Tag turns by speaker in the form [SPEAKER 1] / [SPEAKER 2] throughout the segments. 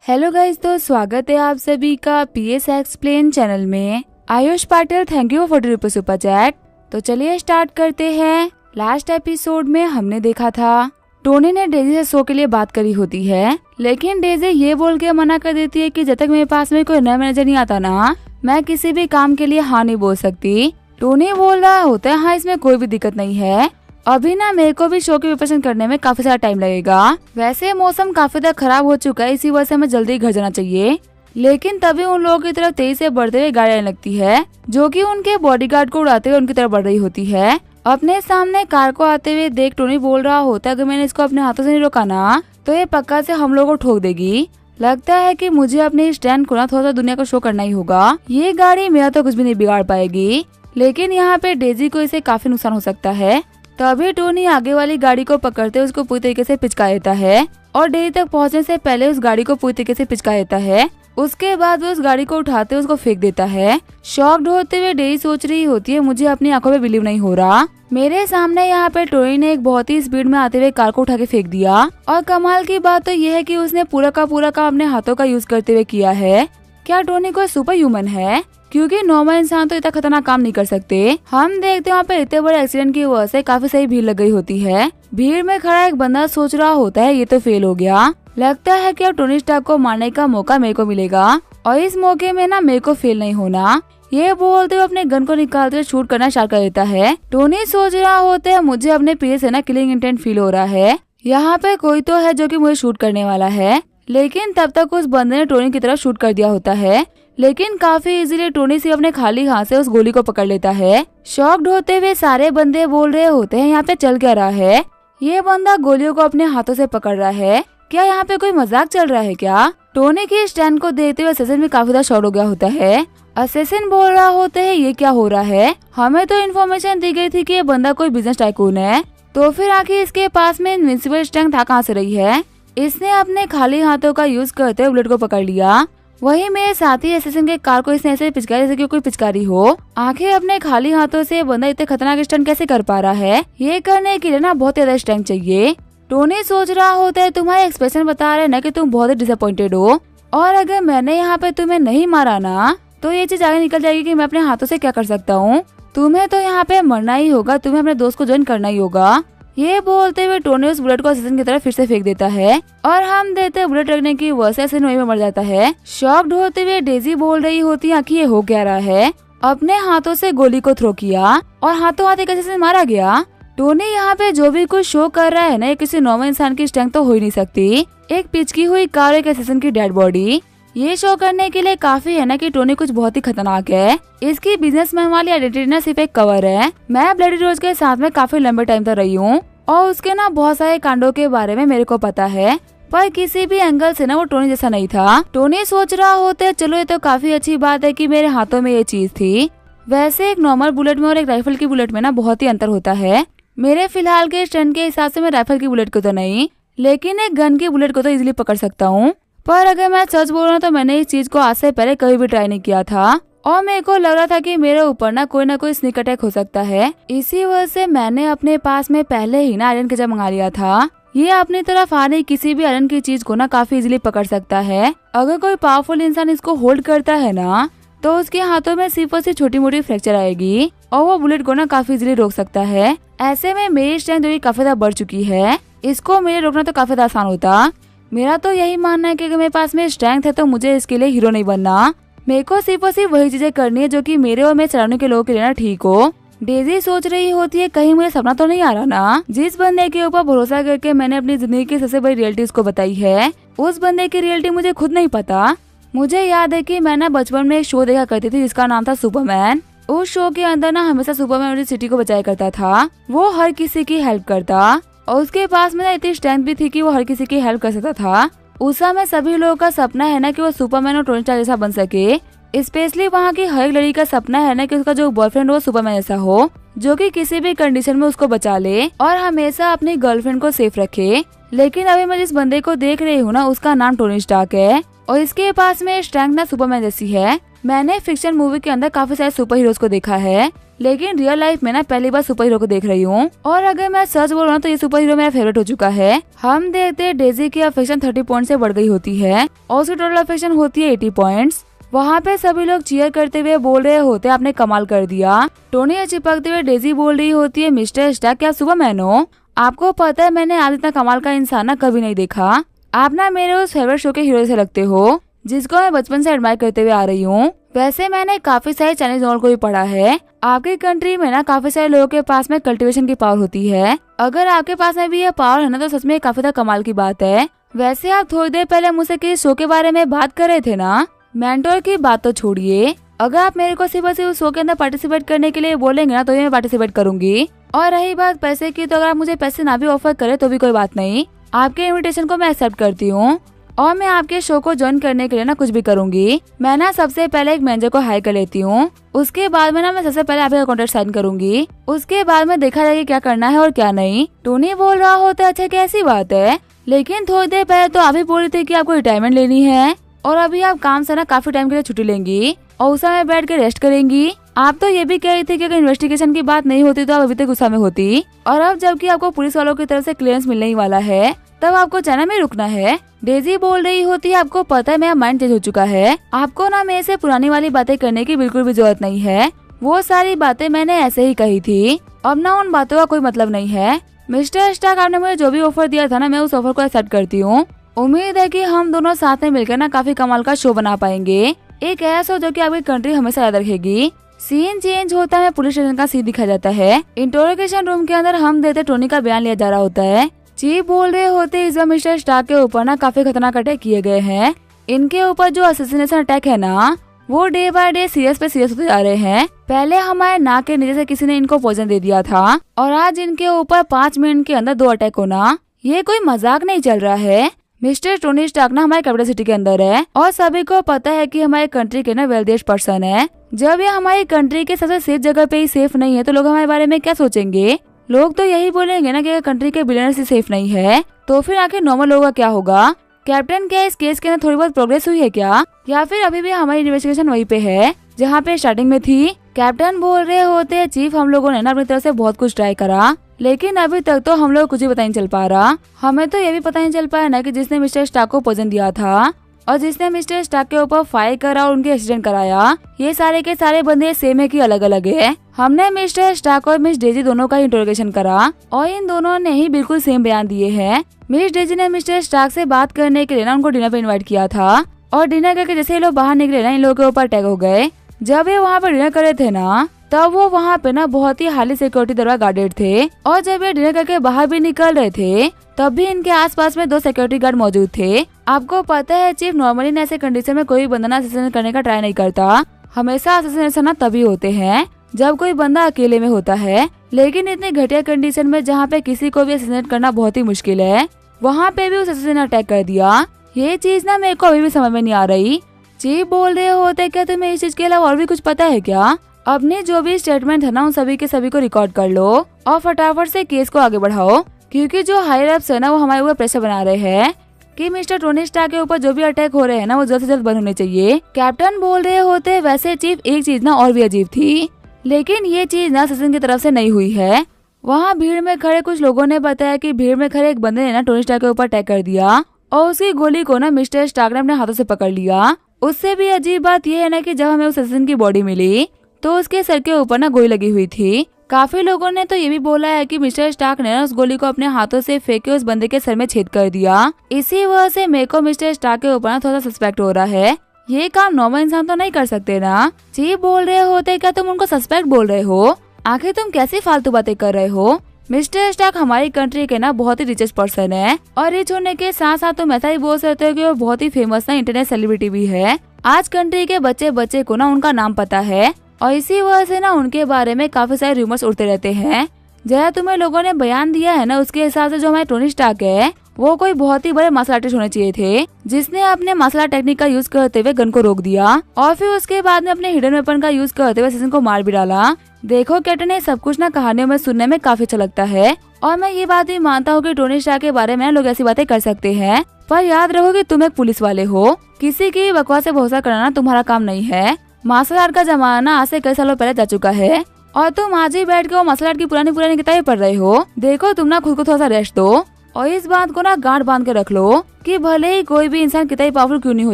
[SPEAKER 1] Hello guys, तो स्वागत है आप सभी का पीएस एक्सप्लेन चैनल में। Ayush Patil, thank you for ₹40 super chat. तो चलिए स्टार्ट करते हैं। लास्ट एपिसोड में हमने देखा था टोनी ने डेजी से शो के लिए बात करी होती है, लेकिन डेजी ये बोल के मना कर देती है कि जब तक मेरे पास में कोई नया मैनेजर नहीं आता ना, मैं किसी भी काम के लिए हाँ नहीं बोल सकती। टोनी बोल रहा होता है हाँ, इसमें कोई भी दिक्कत नहीं है, अभी ना मेरे को भी शो की प्रिपरेशन करने में काफी सारा टाइम लगेगा। वैसे मौसम काफी ज्यादा खराब हो चुका है, इसी वजह से हमें जल्दी घर जाना चाहिए। लेकिन तभी उन लोगों की तरफ तेजी से बढ़ते हुए गाड़ी आने लगती है, जो कि उनके बॉडीगार्ड को उड़ाते हुए उनकी तरफ बढ़ रही होती है। अपने सामने कार को आते हुए देख टोनी बोल रहा होता है अगर मैंने इसको अपने हाथों से नहीं रोका ना, तो ये पक्का से हम लोगों को ठोक देगी। लगता है कि मुझे अपने स्टैंड को ना थोड़ा सा दुनिया को शो करना ही होगा। ये गाड़ी मेरा तो कुछ भी नहीं बिगाड़ पाएगी, लेकिन यहाँ पे डेजी को इसे काफी नुकसान हो सकता है। तभी टोनी आगे वाली गाड़ी को पकड़ते उसको पूरी तरीके से पिचका देता है और डेजी तक पहुंचने से पहले उस गाड़ी को पूरी तरीके से पिचका देता है। उसके बाद वो उस गाड़ी को उठाते उसको फेंक देता है। शॉक्ड होते हुए डेजी सोच रही होती है मुझे अपनी आंखों पे बिलीव नहीं हो रहा, मेरे सामने यहाँ पे टोनी ने एक बहुत ही स्पीड में आते हुए कार को उठा के फेंक दिया। और कमाल की बात तो यह है कि उसने पूरा का पूरा काम अपने हाथों का यूज करते हुए किया है। क्या टोनी कोई सुपर ह्यूमन है? क्योंकि नॉर्मल इंसान तो इतना खतरनाक काम नहीं कर सकते। हम देखते हैं वहाँ पे इतने बड़े एक्सीडेंट की वजह से काफी सही भीड़ लग गई होती है। भीड़ में खड़ा एक बंदा सोच रहा होता है ये तो फेल हो गया, लगता है कि अब टोनी स्टार्क को मारने का मौका मेरे को मिलेगा और इस मौके में ना मेरे को फेल नहीं होना। ये बोलते हुए अपने गन को निकालते हुए शूट करना स्टार्ट कर देता है। टोनी सोच रहा होता है मुझे अपने पीछे से ना किलिंग इंटेंट फील हो रहा है, यहाँ पे कोई तो है जो कि मुझे शूट करने वाला है। लेकिन तब तक उस बंदे ने टोनी की तरफ शूट कर दिया होता है, लेकिन काफी इजीली टोनी से अपने खाली हाथ से उस गोली को पकड़ लेता है। शॉक्ड होते हुए सारे बंदे बोल रहे होते हैं यहाँ पे चल क्या रहा है? ये बंदा गोलियों को अपने हाथों से पकड़ रहा है, क्या यहाँ पे कोई मजाक चल रहा है क्या? टोनी के स्टैंड को देखते हुए असेसिन भी काफी ज्यादा शॉक हो गया होता है। असेसिन बोल रहा होता है ये क्या हो रहा है, हमें तो इन्फॉर्मेशन दी गई थी कि ये बंदा कोई बिजनेस टाइकून है, तो फिर आखिर इसके पास में इनविंसिबल स्ट्रेंथ था कहाँ से रही है? इसने अपने खाली हाथों का यूज करते हुए बुलेट को पकड़ लिया। वही मेरे साथी असिस्टेंट के कार को इसने ऐसे पिचकाया जैसे कि कोई पिचकारी हो। आखिर अपने खाली हाथों से बंदा इतने खतरनाक स्टंट कैसे कर पा रहा है? ये करने के लिए ना बहुत ज्यादा स्ट्रेंथ चाहिए। टोनी सोच रहा होता है तुम्हारे एक्सप्रेशन बता रहे ना कि तुम बहुत ही डिसअपॉइंटेड हो, और अगर मैंने यहाँ पे तुम्हें नहीं मारा ना तो ये चीज आगे निकल जाएगी कि मैं अपने हाथों से क्या कर सकता हूँ। तुम्हें तो यहाँ पे मरना ही होगा, तुम्हें अपने दोस्त को ज्वाइन करना ही होगा। ये बोलते हुए टोनी उस बुलेट को असिस्टेंट की तरफ फिर से फेंक देता है और हम देते बुलेट रखने की वजह से असिस्टेंट वहीं में मर जाता है। शॉक्ड होते हुए डेजी बोल रही होती है कि ये हो क्या रहा है? अपने हाथों से गोली को थ्रो किया और हाथों हाथ एक असिस्टेंट मारा गया। टोनी यहाँ पे जो भी कुछ शो कर रहा है ना, ये किसी नॉर्मल इंसान की स्ट्रेंथ तो हो ही नहीं सकती। एक पिचकी हुई कार, एक असिस्टेंट की डेड बॉडी, ये शो करने के लिए काफी है ना कि टोनी कुछ बहुत ही खतरनाक है। इसकी बिजनेसमैन वाली आइडेंटिटी ना सिर्फ एक कवर है। मैं ब्लडी रोज के साथ में काफी लंबे टाइम तक रही हूँ और उसके ना बहुत सारे कांडों के बारे में मेरे को पता है, पर किसी भी एंगल से ना वो टोनी जैसा नहीं था। टोनी सोच रहा होता है चलो ये तो काफी अच्छी बात है कि मेरे हाथों में ये चीज थी। वैसे एक नॉर्मल बुलेट में और एक राइफल की बुलेट में ना बहुत ही अंतर होता है। मेरे फिलहाल के स्टैंड के हिसाब से मैं राइफल की बुलेट को तो नहीं, लेकिन एक गन की बुलेट को तो इजिली पकड़ सकता हूँ। पर अगर मैं सच बोल रहा हूँ तो मैंने इस चीज को आज से पहले कभी भी ट्राई नहीं किया था और मेरे को लग रहा था कि मेरे ऊपर ना कोई स्नीक अटैक हो सकता है। इसी वजह से मैंने अपने पास में पहले ही ना आयरन केचप मंगा लिया था। ये अपनी तरफ आ रही किसी भी आयरन की चीज को ना काफी इजीली पकड़ सकता है। अगर कोई पावरफुल इंसान इसको होल्ड करता है ना तो उसके हाथों में सिर्फ और सिर्फ छोटी मोटी फ्रैक्चर आएगी और वो बुलेट को ना काफी इजीली रोक सकता है। ऐसे में मेरी स्ट्रेंथ जो काफी ज्यादा बढ़ चुकी है, इसको मेरे रोकना तो काफी ज्यादा आसान होता। मेरा तो यही मानना है कि अगर मेरे पास में स्ट्रेंथ है तो मुझे इसके लिए हीरो नहीं बनना, मेरे को सिर्फ और सिर्फ वही चीजें करनी है जो कि मेरे और मेरे सराउंडिंग के लोगों के लिए ना ठीक हो। डेजी सोच रही होती है कहीं मुझे सपना तो नहीं आ रहा ना, जिस बंदे के ऊपर भरोसा करके मैंने अपनी जिंदगी की सबसे बड़ी रियलिटी उसको बताई है, उस बंदे की रियलिटी मुझे खुद नहीं पता। मुझे याद है कि मैं ना बचपन में एक शो देखा करती थी जिसका नाम था सुपरमैन। उस शो के अंदर ना हमेशा सुपरमैन अपनी सिटी को बचाया करता था। वो हर किसी की हेल्प करता और उसके पास में ना इतनी स्ट्रेंथ भी थी कि वो हर किसी की हेल्प कर सकता था। उस समय सभी लोगों का सपना है ना कि वो सुपरमैन और टोनी स्टार्क जैसा बन सके। स्पेशली वहाँ की हर एक लड़की का सपना है ना कि उसका जो बॉयफ्रेंड वो सुपरमैन जैसा हो, जो कि किसी भी कंडीशन में उसको बचा ले और हमेशा अपनी गर्लफ्रेंड को सेफ रखे। लेकिन अभी मैं जिस बंदे को देख रही हूँ ना, उसका नाम टोनी स्टार्क है और इसके पास में स्ट्रेंथ ना सुपरमैन जैसी है। मैंने फिक्शन मूवी के अंदर काफी सारे सुपर हीरोज को देखा है, लेकिन रियल लाइफ में ना पहली बार सुपर हीरो को देख रही हूँ। और अगर मैं सच बोल रहा हूँ तो ये सुपर हीरो मेरा फेवरेट हो चुका है। हम देखते डेजी की अफेक्शन 30 पॉइंट से बढ़ गई होती है और उसकी टोटल अफेक्शन होती है 80 पॉइंट्स। वहाँ पे सभी लोग चीयर करते हुए बोल रहे होते आपने कमाल कर दिया। टोनी चिपकते हुए डेजी बोल रही होती है मिस्टर स्टार्क क्या सुपरमैन हो? आपको पता है मैंने आज इतना कमाल का इंसान ना कभी नहीं देखा। आप ना मेरे उस फेवरेट शो के हीरो से लगते हो जिसको मैं बचपन से एडमायर करते हुए आ रही हूँ। वैसे मैंने काफी सारे चाइनीज नॉवल को भी पढ़ा है। आपकी कंट्री में ना काफी सारे लोगों के पास में कल्टीवेशन की पावर होती है। अगर आपके पास में भी ये पावर है ना तो सच में काफी ज्यादा कमाल की बात है। वैसे आप थोड़ी देर पहले मुझसे किसी शो के बारे में बात कर रहे थे ना, मेंटोर की बात तो छोड़िए। अगर आप मेरे को सिर्फ उस शो के अंदर पार्टिसिपेट करने के लिए बोलेंगे ना तो मैं पार्टिसिपेट करूंगी। और रही बात पैसे की, तो अगर आप मुझे पैसे ना भी ऑफर करें तो भी कोई बात नहीं, आपके इनविटेशन को मैं एक्सेप्ट करती हूँ और मैं आपके शो को ज्वाइन करने के लिए ना कुछ भी करूंगी। मैं ना सबसे पहले एक मैनेजर को हायर कर लेती हूँ, उसके बाद में ना मैं सबसे पहले आपका कॉन्ट्रैक्ट साइन करूंगी। उसके बाद में देखा जाएगा क्या करना है और क्या नहीं। टोनी बोल रहा होता है अच्छा कैसी बात है, लेकिन थोड़ी देर पहले तो आप ही बोल रही थी कि आपको रिटायरमेंट लेनी है और अभी आप काम से ना काफी टाइम के लिए छुट्टी लेंगी और उस समय बैठ के रेस्ट करेंगी। आप तो ये भी कह रही थी कि अगर इन्वेस्टिगेशन की बात नहीं होती तो आप अभी तक गुस्सा में होती, और अब जबकि आपको पुलिस वालों की तरफ से क्लियरेंस मिलने ही वाला है तब आपको चाइना में रुकना है। डेजी बोल रही होती है आपको पता है मेरा माइंड चेंज हो चुका है, आपको ना मेरे से पुरानी वाली बातें करने की बिल्कुल भी जरूरत नहीं है। वो सारी बातें मैंने ऐसे ही कही थी, अब ना उन बातों का कोई मतलब नहीं है। मिस्टर स्टार्क आपने मुझे जो भी ऑफर दिया था ना मैं उस ऑफर को एक्सेप्ट करती हूँ। उम्मीद है कि हम दोनों साथ में मिलकर ना काफी कमाल का शो बना पाएंगे, एक ऐसा शो जो कि आपकी कंट्री हमेशा याद रखेगी। सीन चेंज होता है, पुलिस स्टेशन का सीन दिखा जाता है। इंटरोगेशन रूम के अंदर हम देते टोनी का बयान लिया जा रहा होता है। चीफ बोल रहे होते इस बार मिस्टर स्टार्क के ऊपर ना काफी खतरनाक अटैक किए गए हैं। इनके ऊपर जो असैसिनेशन अटैक है ना वो डे बाय डे सीरियस पे सीरियस होते जा रहे हैं। पहले हमारे नाक के नीचे से किसी ने इनको पॉइजन दे दिया था और आज इनके ऊपर 5 मिनट के अंदर 2 अटैक होना, ये कोई मजाक नहीं चल रहा है। मिस्टर टोनी स्टार्क ना हमारे कैपिटल सिटी के अंदर है और सभी को पता है कि हमारे कंट्री के ना वेल्दिएस्ट पर्सन है। जब ये हमारी कंट्री के सबसे सेफ जगह पे ही सेफ नहीं है तो लोग हमारे बारे में क्या सोचेंगे? लोग तो यही बोलेंगे ना कि कंट्री के बिलियनर से सेफ नहीं है तो फिर आखिर नॉर्मल लोगों का क्या होगा? कैप्टन क्या इस केस के अंदर थोड़ी बहुत प्रोग्रेस हुई है क्या, या फिर अभी भी हमारी इन्वेस्टिगेशन वहीं पे है जहाँ पे स्टार्टिंग में थी? कैप्टन बोल रहे होते हैं चीफ हम लोगों ने ना अपनी तरफ से बहुत कुछ ट्राई करा लेकिन अभी तक तो हम लोग कुछ भी पता नहीं चल पा रहा। हमें तो ये भी पता नहीं चल पाया ना कि जिसने मिस्टर स्टार्क को पॉइजन दिया था और जिसने मिस्टर स्टार्क के ऊपर फायर करा और उनके एक्सीडेंट कराया, ये सारे के सारे बंदे सेम है कि अलग अलग है। हमने मिस्टर स्टार्क और मिस डेजी दोनों का इंटरोगेशन करा और इन दोनों ने ही बिल्कुल सेम बयान दिए हैं। मिस डेजी ने मिस्टर स्टार्क से बात करने के लिए ना उनको डिनर पे इन्वाइट किया था और डिनर करके जैसे ये लोग बाहर निकले ना इन लोगों के ऊपर अटैक हो गए। जब ये वहाँ पे डिनर कर रहे थे ना तब वो वहाँ पे ना बहुत ही हाईली सिक्योरिटी दरबार गार्डेड थे और जब ये डिनर करके बाहर भी निकल रहे थे तब भी इनके आसपास में 2 सिक्योरिटी गार्ड मौजूद थे। आपको पता है चीफ नॉर्मली ऐसे कंडीशन में कोई बंदा ना असैसिनेट करने का ट्राई नहीं करता, हमेशा असैसिनेशन ना तभी होते हैं जब कोई बंदा अकेले में होता है। लेकिन इतनी घटिया कंडीशन में जहाँ पे किसी को भी असैसिनेट करना बहुत ही मुश्किल है, वहाँ पे भी उस असैसिन ने अटैक कर दिया। ये चीज ना मेरे को अभी भी समझ में नहीं आ रही। चीफ बोल रहे होते क्या तुम्हें इस चीज के अलावा और भी कुछ पता है क्या? अपने जो भी स्टेटमेंट है ना उन सभी के सभी को रिकॉर्ड कर लो और फटाफट से केस को आगे बढ़ाओ, क्योंकि जो हायर अप्स है ना वो हमारे ऊपर प्रेशर बना रहे हैं कि मिस्टर टोनी स्टार्क के ऊपर जो भी अटैक हो रहे हैं ना वो जल्द से जल्द बंद होने चाहिए। कैप्टन बोल रहे होते वैसे चीफ एक चीज ना और भी अजीब थी, लेकिन ये चीज ना असैसिन की तरफ से नहीं हुई है। वहाँ भीड़ में खड़े कुछ लोगों ने बताया कि भीड़ में खड़े एक बंदे ने ना टोनी स्टार्क के ऊपर अटैक कर दिया और उसकी गोली को ना मिस्टर स्टार्क ने अपने हाथों से पकड़ लिया। उससे भी अजीब बात यह है ना कि जब हमें उस असैसिन की बॉडी मिली तो उसके सर के ऊपर ना गोली लगी हुई थी। काफी लोगों ने तो ये भी बोला है कि मिस्टर स्टार्क ने उस गोली को अपने हाथों से फेंक के उस बंदे के सर में छेद कर दिया। इसी वजह से मेरे को मिस्टर स्टार्क के ऊपर ना थोड़ा सस्पेक्ट हो रहा है। ये काम नॉर्मल इंसान तो नहीं कर सकते ना। चीफ बोल रहे होते क्या तुम उनको सस्पेक्ट बोल रहे हो? आखिर तुम कैसी फालतू बातें कर रहे हो? मिस्टर स्टार्क हमारी कंट्री के ना बहुत ही रिचेस्ट पर्सन है और रिच होने के साथ साथ तुम ऐसा ही बोल सकते हो कि वो बहुत ही फेमस ना इंटरनेट सेलिब्रिटी भी है। आज कंट्री के बच्चे बच्चे को ना उनका नाम पता है और इसी वजह से ना उनके बारे में काफी सारे रूमर्स उड़ते रहते हैं। जरा तुम्हें लोगों ने बयान दिया है ना उसके हिसाब से जो हमारे टोनी स्टार्क है वो कोई बहुत ही बड़े मार्शल आर्टिस्ट होने चाहिए थे, जिसने अपने मार्शल आर्ट टेक्निक का यूज करते हुए गन को रोक दिया और फिर उसके बाद में अपने हिडन वेपन का यूज करते हुए असैसिन को मार भी डाला। देखो कैप्टन, ये सब कुछ ना कहानियों में सुनने में काफी अच्छा लगता है और मैं ये बात भी मानता हूँ कि टोनी स्टार्क के बारे में लोग ऐसी बातें कर सकते हैं, पर याद रखो कि तुम एक पुलिस वाले हो, किसी की बकवास से भरोसा करना तुम्हारा काम नहीं है। मार्शल आर्ट का जमाना आज से कई सालों पहले जा चुका है और तुम आज ही बैठ के वो मार्शल आर्ट की पुरानी पुरानी किताबें पढ़ रहे हो। देखो तुम ना खुद को थोड़ा सा रेस्ट दो और इस बात को ना गांठ बांध के रख लो कि भले ही कोई भी इंसान कितना ही पावरफुल क्यों नहीं हो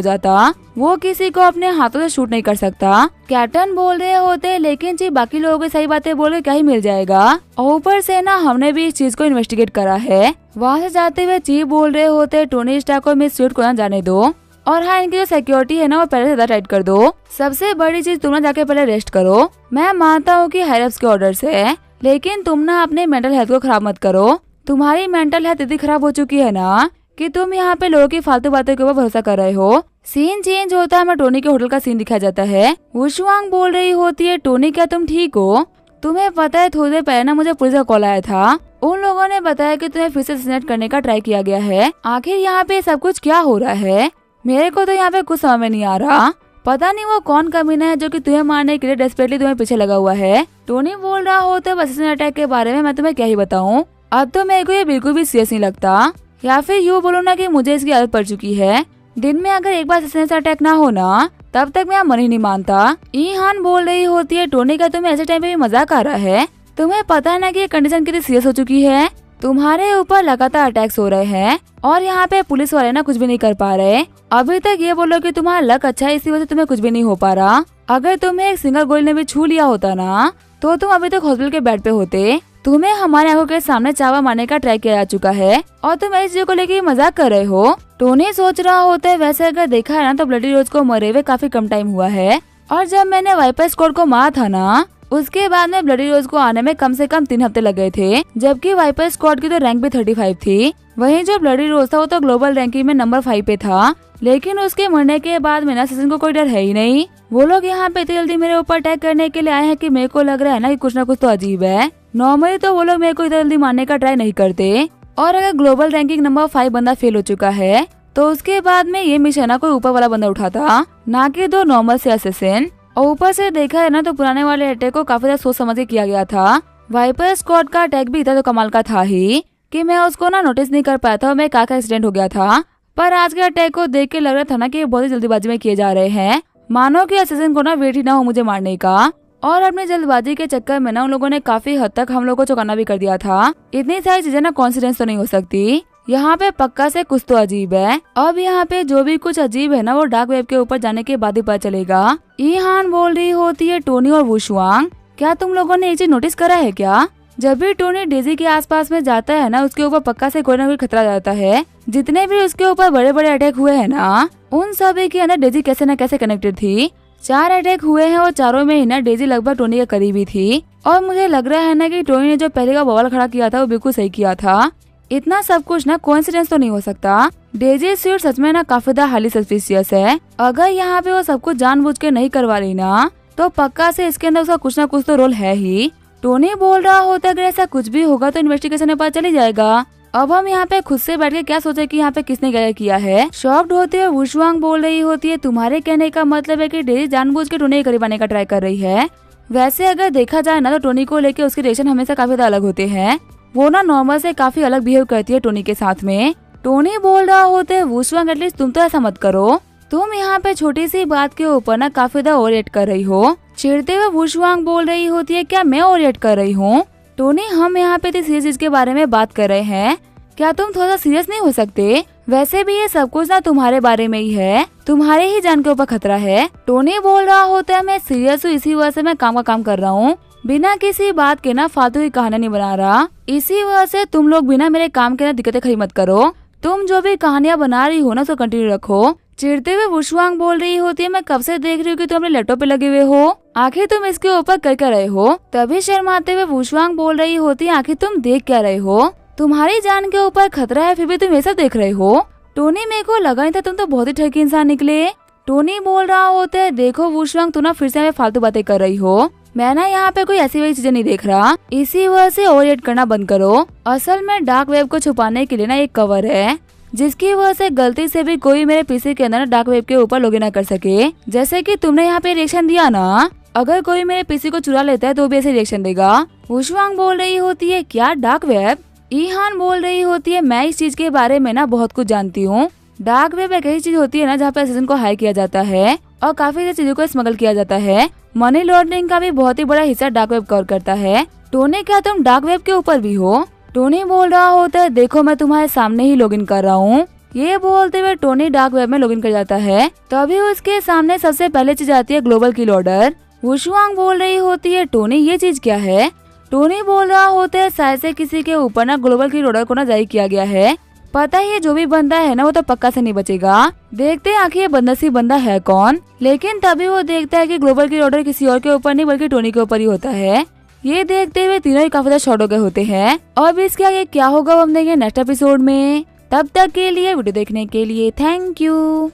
[SPEAKER 1] जाता, वो किसी को अपने हाथों से शूट नहीं कर सकता। कैप्टन बोल रहे होते लेकिन जी बाकी लोगों की सही बातें बोल के क्या ही मिल जाएगा। और ऊपर से ना हमने भी इस चीज को इन्वेस्टिगेट करा है। वहाँ से जाते हुए चीफ बोल रहे होते टोनी स्टार्क को मिस सूट को ना जाने दो और हाँ इनकी जो सिक्योरिटी है ना वो पहले से ज्यादा टाइट कर दो। सबसे बड़ी चीज तुम ना जाके पहले रेस्ट करो। मैं मानता हूँ कि हायरअप्स के ऑर्डर से, लेकिन तुम ना अपने मेंटल हेल्थ को खराब मत करो। तुम्हारी मेंटल हेल्थ इतनी खराब हो चुकी है ना कि तुम यहाँ पे लोगों की फालतू बातों के ऊपर भरोसा कर रहे हो। सीन चेंज होता है, हमें टोनी के होटल का सीन दिखाया जाता है। वुशुआंग बोल रही होती है टोनी क्या तुम ठीक हो? तुम्हें पता है थोड़ी देर पहले ना मुझे पुलिस का कॉल आया था। उन लोगों ने बताया कि तुम्हें फिर से असैसिनेट करने का ट्राई किया गया है। आखिर यहाँ पे सब कुछ क्या हो रहा है? मेरे को तो यहाँ पे कुछ समझ में नहीं आ रहा। पता नहीं वो कौन कमीना है जो कि तुम्हें मारने के लिए डेस्परेटली तुम्हें पीछे लगा हुआ है। टोनी बोल रहा हो तो असैसिनेट अटैक के बारे में मैं तुम्हें क्या ही बताऊं। अब तो मेरे को ये बिल्कुल भी सीरियस नहीं लगता, या फिर यूँ बोलो ना कि मुझे इसकी आदत पड़ चुकी है। दिन में अगर एक बार असैसिनेट अटैक ना हो ना तब तक मैं मन ही नहीं मानता। ईहान बोल रही होती है टोनी का तुम्हें ऐसे टाइम पे भी मजाक आ रहा है? तुम्हें पता है ना कि ये कंडीशन कितनी सीरियस हो चुकी है। तुम्हारे ऊपर लगातार अटैक्स हो रहे हैं और यहाँ पे पुलिस वाले ना कुछ भी नहीं कर पा रहे। अभी तक ये बोलो कि तुम्हारा लक अच्छा है, इसी वजह से तुम्हें कुछ भी नहीं हो पा रहा। अगर तुम्हें एक सिंगल गोली ने भी छू लिया होता ना तो तुम अभी तक हॉस्पिटल के बेड पे होते। तुम्हें हमारे आंखों के सामने चावा मारने का ट्राई किया जा चुका है और तुम इस चीज को लेके मजाक कर रहे हो। टोनी सोच रहा होता है वैसे अगर देखा है ना तो ब्लडी रोज को मरे हुए काफी कम टाइम हुआ है और जब मैंने वाइपर स्क्वाड को मारा था ना उसके बाद में ब्लडी रोज को आने में कम से कम 3 हफ्ते लग गए थे, जबकि वाइपर स्क्वाड की तो रैंक भी 35 थी। वहीं जो ब्लडी रोज था वो तो ग्लोबल रैंकिंग में नंबर 5 पे था, लेकिन उसके मरने के बाद में ना सीजन को कोई डर है ही नहीं। वो लोग यहाँ पे इतनी जल्दी मेरे ऊपर अटैक करने के लिए आए हैं कि मेरे को लग रहा है ना कि कुछ ना कुछ तो अजीब है। नॉर्मली तो वो लोग मेरे को इतनी जल्दी मारने का ट्राई नहीं करते, और अगर ग्लोबल रैंकिंग नंबर 5 बंदा फेल हो चुका है तो उसके बाद में ये मिशन ना कोई ऊपर वाला बंदा उठाता, ना कि 2 नॉर्मल से असिस्टेंट। और ऊपर से देखा है ना तो पुराने वाले अटैक को काफी ज्यादा सोच समझ के किया गया था। वाइपर स्क्वाड का अटैक भी इतना तो कमाल का था ही कि मैं उसको ना नोटिस नहीं कर पाया था और मेरे कार का एक्सीडेंट हो गया था। पर आज के अटैक को देख के लग रहा था ना कि ये बहुत ही जल्दीबाजी में किए जा रहे हैं, मानो कि असिस्टेंट को ना वेट ही ना हो मुझे मारने का। और अपनी जल्दबाजी के चक्कर में ना उन लोगों ने काफी हद तक हम लोगों को चौंकाना भी कर दिया था। इतनी सारी चीजें ना कॉन्सिडेंस तो नहीं हो सकती। यहाँ पे पक्का से कुछ तो अजीब है। अब यहाँ पे जो भी कुछ अजीब है ना वो डार्क वेब के ऊपर जाने के बाद ही पता चलेगा। ईहान बोल रही होती है टोनी और वुशुआंग क्या तुम लोगों ने एक चीज नोटिस करा है क्या? जब भी टोनी डेजी के आसपास में जाता है ना उसके ऊपर पक्का से कोई ना कोई खतरा जाता है। जितने भी उसके ऊपर बड़े बड़े अटैक हुए हैं ना उन सभी के अंदर डेजी कैसे न कैसे कनेक्टेड थी। 4 अटैक हुए हैं और चारों में ही ना डेजी लगभग टोनी के करीब ही थी। और मुझे लग रहा है ना कि टोनी ने जो पहले का बवाल खड़ा किया था वो बिल्कुल सही किया था। इतना सब कुछ ना कोइंसिडेंस तो नहीं हो सकता। डेजी स्वीट सच में ना काफी ज्यादा हाईली सस्पिशियस है। अगर यहाँ पे वो सब कुछ जानबूझ के नहीं करवा रही ना तो पक्का से इसके अंदर उसका कुछ ना कुछ तो रोल है ही। टोनी बोल रहा होता है अगर ऐसा कुछ भी होगा तो इन्वेस्टिगेशन में पता चल ही जाएगा। अब हम यहाँ पे खुद से बैठ के क्या सोचे कि यहाँ पे किसने क्या किया है। शॉक्ड होते हुए वुशुआंग बोल रही होती है तुम्हारे कहने का मतलब है कि डेजी जानबूझ के टोनी के करीब आने का ट्राई कर रही है। वैसे अगर देखा जाए ना तो टोनी को लेके उसके रिएक्शन हमेशा काफी ज्यादा अलग होते हैं। वो ना नॉर्मल से काफी अलग बिहेव करती है टोनी के साथ में। टोनी बोल रहा होते है वुशुआंग एटलीस्ट तुम तो ऐसा मत करो। तुम यहाँ पे छोटी सी बात के ऊपर ना काफी ज्यादा ओवररिएक्ट कर रही हो। चिढ़ते हुए वुशुआंग बोल रही होती है क्या मैं ओवररिएक्ट कर रही हूँ? टोनी हम यहाँ पे सीरियस चीज के बारे में बात कर रहे हैं, क्या तुम थोड़ा सीरियस नहीं हो सकते? वैसे भी ये सब कुछ ना तुम्हारे बारे में ही है, तुम्हारे ही जान के ऊपर खतरा है। टोनी बोल रहा होता है मैं सीरियस हूँ, इसी वजह से मैं काम का काम कर रहा हूँ, बिना किसी बात के ना फालतू की कहानी नहीं बना रहा। इसी वजह से तुम लोग बिना मेरे काम के ना दिक्कतें खड़ी मत करो। तुम जो भी कहानियां बना रही हो ना तो कंटिन्यू रखो। चिढ़ते हुए वुशुआंग बोल रही होती है मैं कब से देख रही हूँ कि तुम अपने लैपटॉप पे लगे हुए हो, आखिर तुम इसके ऊपर कर रहे हो? तभी शर्माते हुए वुशुआंग बोल रही होती है आखिर तुम देख क्या रहे हो? तुम्हारी जान के ऊपर खतरा है फिर भी तुम ये सब देख रहे हो? टोनी मेरे को लगा नहीं था, तुम तो बहुत ही ठगी इंसान निकले। टोनी बोल रहा होता है देखो वुशुआंग तू ना फिर से हमें फालतू बातें कर रही हो। मैं ना यहाँ पे कोई ऐसी वही चीजें नहीं देख रहा, इसी वजह से ओवररिएक्ट करना बंद करो। असल में डार्क वेब को छुपाने के लिए ना एक कवर है जिसकी वजह से गलती से भी कोई मेरे पीसी के अंदर डार्क वेब के ऊपर लॉगिन ना कर सके। जैसे कि तुमने यहाँ पे रिएक्शन दिया ना, अगर कोई मेरे पीसी को चुरा लेता है तो भी ऐसे रिएक्शन देगा। वुशुआंग बोल रही होती है क्या डार्क वेब? ईहान बोल रही होती है मैं इस चीज के बारे में ना बहुत कुछ जानती हूँ। डार्क वेब एक ऐसी चीज होती है ना जहाँ पे असैसिन को हायर किया जाता है और काफी सारी चीजों को स्मगल किया जाता है। मनी लॉन्ड्रिंग का भी बहुत ही बड़ा हिस्सा डार्क वेब कवर करता है। टोनी, क्या तुम डार्क वेब के ऊपर भी हो? टोनी बोल रहा होता है, देखो मैं तुम्हारे सामने ही लॉगिन कर रहा हूँ। ये बोलते हुए टोनी डार्क वेब में लॉगिन कर जाता है। तभी उसके सामने सबसे पहले चीज आती है ग्लोबल किल ऑर्डर। वुशुआंग बोल रही होती है, टोनी ये चीज क्या है? टोनी बोल रहा होता है, शायद से किसी के ऊपर ना ग्लोबल किल ऑर्डर को ना जारी किया गया है। पता ही है जो भी बंदा है ना वो तो पक्का से नहीं बचेगा। देखते हैं आखिर ये बदनसीब बंदा है कौन। लेकिन तभी वो देखता है कि ग्लोबल किल ऑर्डर किसी और के ऊपर नहीं बल्कि टोनी के ऊपर ही होता है। ये देखते हुए तीनों ही काफी ज्यादा शॉक हो गए होते हैं। और इसके आगे क्या होगा वो हम देखेंगे नेक्स्ट एपिसोड में। तब तक के लिए वीडियो देखने के लिए थैंक यू।